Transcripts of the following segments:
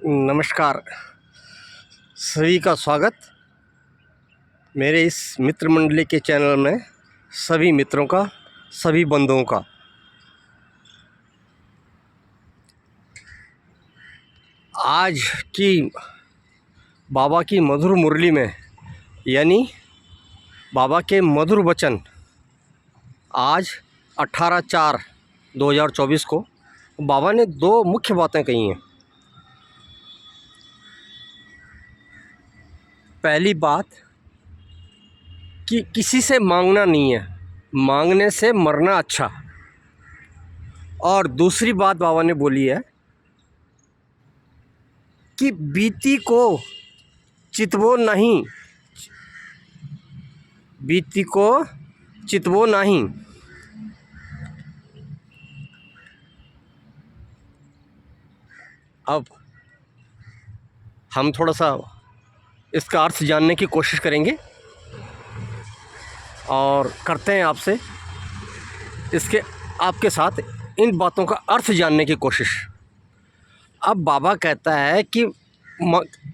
नमस्कार। सभी का स्वागत मेरे इस मित्र मंडली के चैनल में। सभी मित्रों का, सभी बंधुओं का आज की बाबा की मधुर मुरली में, यानी बाबा के मधुर वचन, आज 18/4/2024 को बाबा ने दो मुख्य बातें कही हैं। पहली बात कि किसी से मांगना नहीं है, मांगने से मरना अच्छा। और दूसरी बात बाबा ने बोली है कि बीती को चितवो नहीं, बीती को चितवो नहीं। अब हम थोड़ा सा इसका अर्थ जानने की कोशिश करेंगे और करते हैं आपसे इसके आपके साथ इन बातों का अर्थ जानने की कोशिश। अब बाबा कहता है कि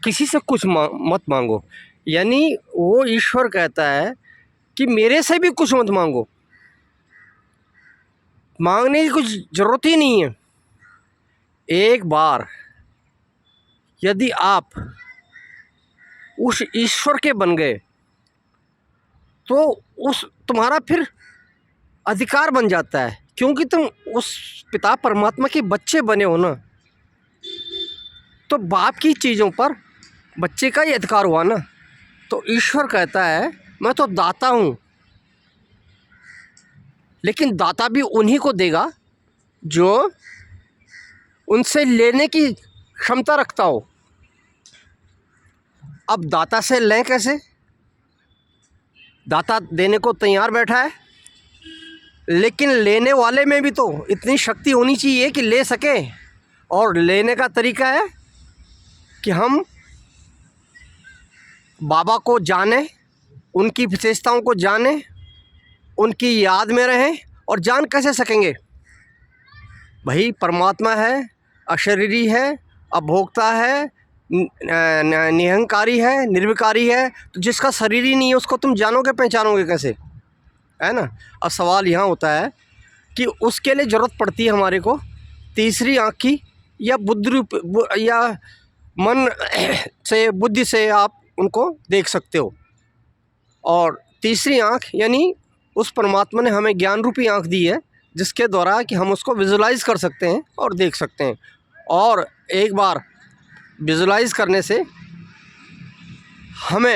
किसी से कुछ मत मांगो, यानी वो ईश्वर कहता है कि मेरे से भी कुछ मत मांगो, मांगने की कुछ ज़रूरत ही नहीं है। एक बार यदि आप उस ईश्वर के बन गए तो उस तुम्हारा फिर अधिकार बन जाता है, क्योंकि तुम उस पिता परमात्मा के बच्चे बने हो ना। तो बाप की चीज़ों पर बच्चे का ही अधिकार हुआ ना। तो ईश्वर कहता है मैं तो दाता हूँ, लेकिन दाता भी उन्हीं को देगा जो उनसे लेने की क्षमता रखता हो। अब दाता से लें कैसे? दाता देने को तैयार बैठा है, लेकिन लेने वाले में भी तो इतनी शक्ति होनी चाहिए कि ले सके। और लेने का तरीका है कि हम बाबा को जाने, उनकी विशेषताओं को जाने, उनकी याद में रहें। और जान कैसे सकेंगे? भाई परमात्मा है, अशरीरी है, अभोक्ता है, निहंकारी है, निर्विकारी है। तो जिसका शरीर ही नहीं है उसको तुम जानोगे, पहचानोगे कैसे? है ना। अब सवाल यहाँ होता है कि उसके लिए ज़रूरत पड़ती है हमारे को तीसरी आँख की, या या मन से, बुद्धि से आप उनको देख सकते हो। और तीसरी आँख यानी उस परमात्मा ने हमें ज्ञान रूपी आँख दी है, जिसके द्वारा कि हम उसको विजुलाइज कर सकते हैं और देख सकते हैं। और एक बार विजुलाइज करने से हम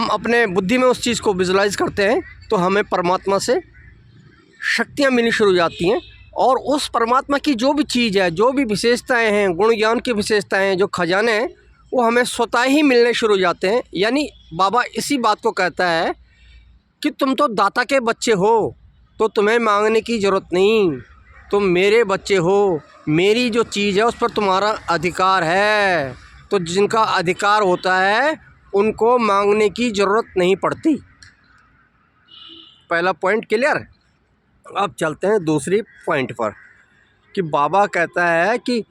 अपने बुद्धि में उस चीज़ को विजुलाइज करते हैं तो हमें परमात्मा से शक्तियाँ मिलनी शुरू हो जाती हैं। और उस परमात्मा की जो भी चीज़ है, जो भी विशेषताएं हैं, गुण ज्ञान की विशेषताएं हैं, जो खजाने हैं, वो हमें स्वतः ही मिलने शुरू हो जाते हैं। यानी बाबा इसी बात को कहता है कि तुम तो दाता के बच्चे हो, तो तुम्हें मांगने की ज़रूरत नहीं। तुम मेरे बच्चे हो, मेरी जो चीज़ है उस पर तुम्हारा अधिकार है। तो जिनका अधिकार होता है उनको मांगने की ज़रूरत नहीं पड़ती। पहला पॉइंट क्लियर। अब चलते हैं दूसरी पॉइंट पर कि बाबा कहता है कि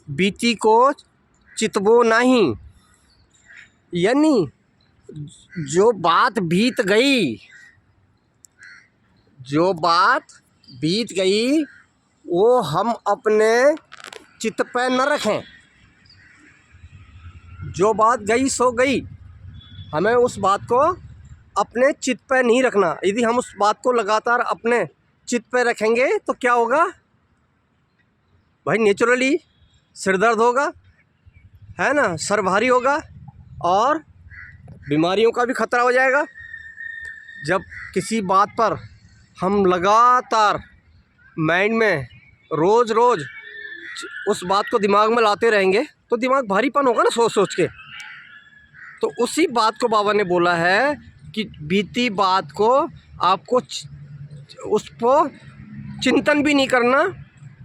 बीती को चितवो नहीं, यानी जो बात बीत गई, जो बात बीत गई वो हम अपने चित्त पे न रखें। जो बात गई सो गई, हमें उस बात को अपने चित्त पे नहीं रखना। यदि हम उस बात को लगातार अपने चित्त पे रखेंगे तो क्या होगा भाई? नेचुरली सिर दर्द होगा, है ना, सर भारी होगा और बीमारियों का भी खतरा हो जाएगा। जब किसी बात पर हम लगातार माइंड में रोज़ रोज़ उस बात को दिमाग में लाते रहेंगे तो दिमाग भारीपन होगा ना, सोच सोच के। तो उसी बात को बाबा ने बोला है कि बीती बात को आपको उस पर चिंतन भी नहीं करना।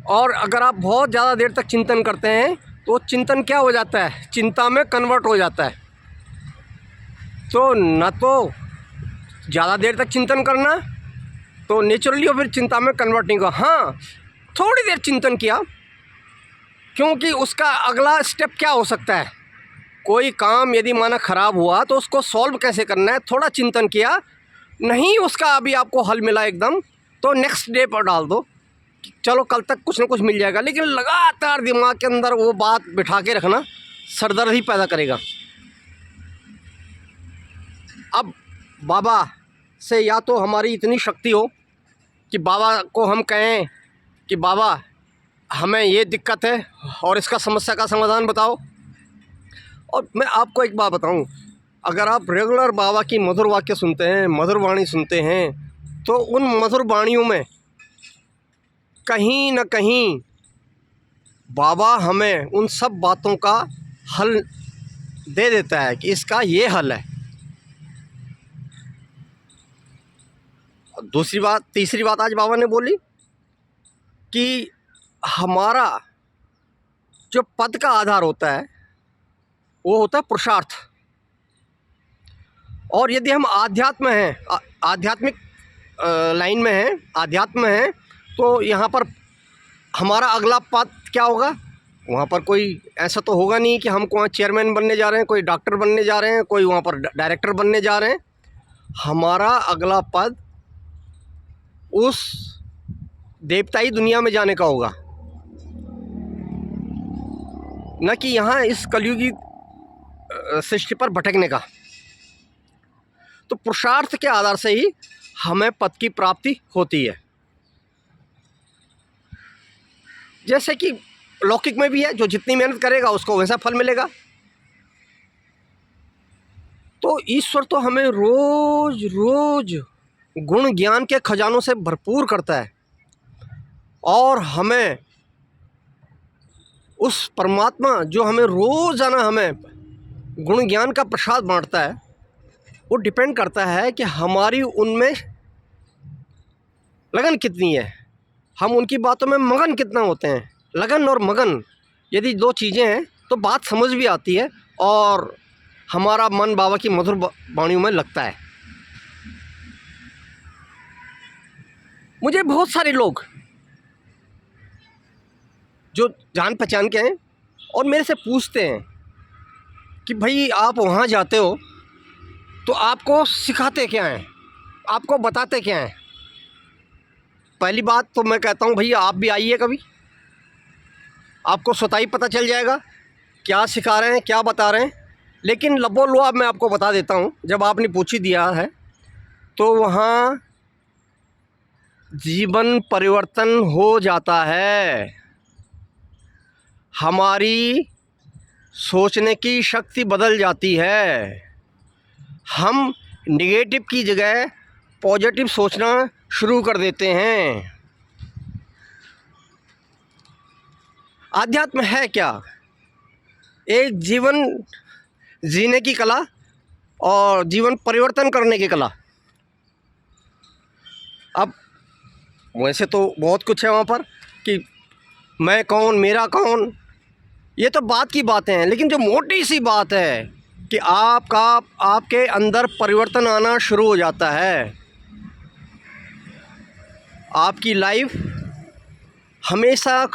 और अगर आप बहुत ज़्यादा देर तक चिंतन करते हैं तो चिंतन क्या हो जाता है? चिंता में कन्वर्ट हो जाता है। तो न तो ज़्यादा देर तक चिंतन करना, तो नेचुरली फिर चिंता में कन्वर्ट नहीं होगा। हाँ, थोड़ी देर चिंतन किया, क्योंकि उसका अगला स्टेप क्या हो सकता है। कोई काम यदि माना ख़राब हुआ तो उसको सॉल्व कैसे करना है, थोड़ा चिंतन किया, नहीं उसका अभी आपको हल मिला एकदम, तो नेक्स्ट डे पर डाल दो, चलो कल तक कुछ ना कुछ मिल जाएगा। लेकिन लगातार दिमाग के अंदर वो बात बिठा के रखना सरदर्द ही पैदा करेगा। अब बाबा से या तो हमारी इतनी शक्ति हो कि बाबा को हम कहें कि बाबा हमें ये दिक्कत है और इसका समस्या का समाधान बताओ। और मैं आपको एक बात बताऊं, अगर आप रेगुलर बाबा की मधुर वाक्य सुनते हैं, मधुर वाणी सुनते हैं, तो उन मधुर वाणियों में कहीं न कहीं बाबा हमें उन सब बातों का हल दे देता है कि इसका ये हल है। दूसरी बात, तीसरी बात आज बाबा ने बोली कि हमारा जो पद का आधार होता है वो होता है पुरुषार्थ। और यदि हम आध्यात्म हैं, आध्यात्मिक लाइन में हैं, आध्यात्म हैं, तो यहाँ पर हमारा अगला पद क्या होगा। वहाँ पर कोई ऐसा तो होगा नहीं कि हम वहाँ चेयरमैन बनने जा रहे हैं, कोई डॉक्टर बनने जा रहे हैं, कोई वहाँ पर डायरेक्टर बनने जा रहे हैं। हमारा अगला पद उस देवताई दुनिया में जाने का होगा, न कि यहाँ इस कलयुगी सृष्टि पर भटकने का। तो पुरुषार्थ के आधार से ही हमें पद की प्राप्ति होती है। जैसे कि लौकिक में भी है, जो जितनी मेहनत करेगा उसको वैसा फल मिलेगा। तो ईश्वर तो हमें रोज रोज गुण ज्ञान के खजानों से भरपूर करता है, और हमें उस परमात्मा जो हमें रोज़ाना हमें गुण ज्ञान का प्रसाद बांटता है, वो डिपेंड करता है कि हमारी उनमें लगन कितनी है, हम उनकी बातों में मगन कितना होते हैं। लगन और मगन यदि दो चीज़ें हैं तो बात समझ भी आती है और हमारा मन बाबा की मधुर वाणियों में लगता है। मुझे बहुत सारे लोग जो जान पहचान के हैं और मेरे से पूछते हैं कि भाई आप वहाँ जाते हो तो आपको सिखाते क्या हैं, आपको बताते क्या हैं। पहली बात तो मैं कहता हूँ भैया आप भी आइए कभी, आपको स्वतः ही पता चल जाएगा क्या सिखा रहे हैं, क्या बता रहे हैं। लेकिन लबो लो अब मैं आपको बता देता हूँ, जब आपने पूछ ही दिया है तो वहाँ जीवन परिवर्तन हो जाता है। हमारी सोचने की शक्ति बदल जाती है। हम नेगेटिव की जगह पॉजिटिव सोचना शुरू कर देते हैं। आध्यात्म है क्या? एक जीवन जीने की कला और जीवन परिवर्तन करने की कला। अब वैसे तो बहुत कुछ है वहाँ पर कि मैं कौन, मेरा कौन, ये तो बात की बातें हैं। लेकिन जो मोटी सी बात है कि आपके अंदर परिवर्तन आना शुरू हो जाता है। आपकी लाइफ हमेशा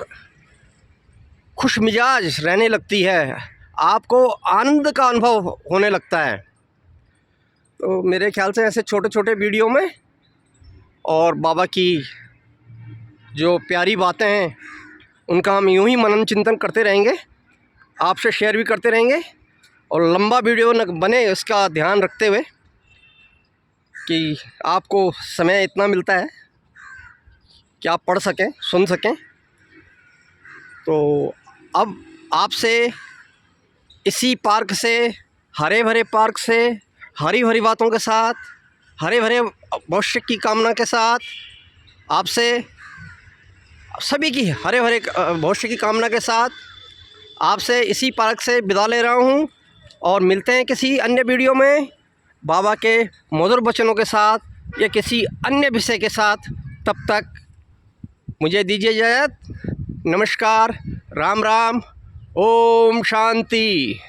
खुश मिजाज रहने लगती है, आपको आनंद का अनुभव होने लगता है। तो मेरे ख्याल से ऐसे छोटे छोटे वीडियो में और बाबा की जो प्यारी बातें हैं उनका हम यूं ही मनन चिंतन करते रहेंगे, आपसे शेयर भी करते रहेंगे। और लंबा वीडियो न बने इसका ध्यान रखते हुए कि आपको समय इतना मिलता है कि आप पढ़ सकें, सुन सकें। तो अब आपसे इसी पार्क से, हरे भरे पार्क से, हरी भरी बातों के साथ, हरे भरे भविष्य की कामना के साथ, आपसे सभी की हरे भरे भविष्य की कामना के साथ आपसे इसी पार्क से विदा ले रहा हूँ। और मिलते हैं किसी अन्य वीडियो में बाबा के मधुर वचनों के साथ या किसी अन्य विषय के साथ। तब तक मुझे दीजिए इजाज़त। नमस्कार, राम राम, ओम शांति।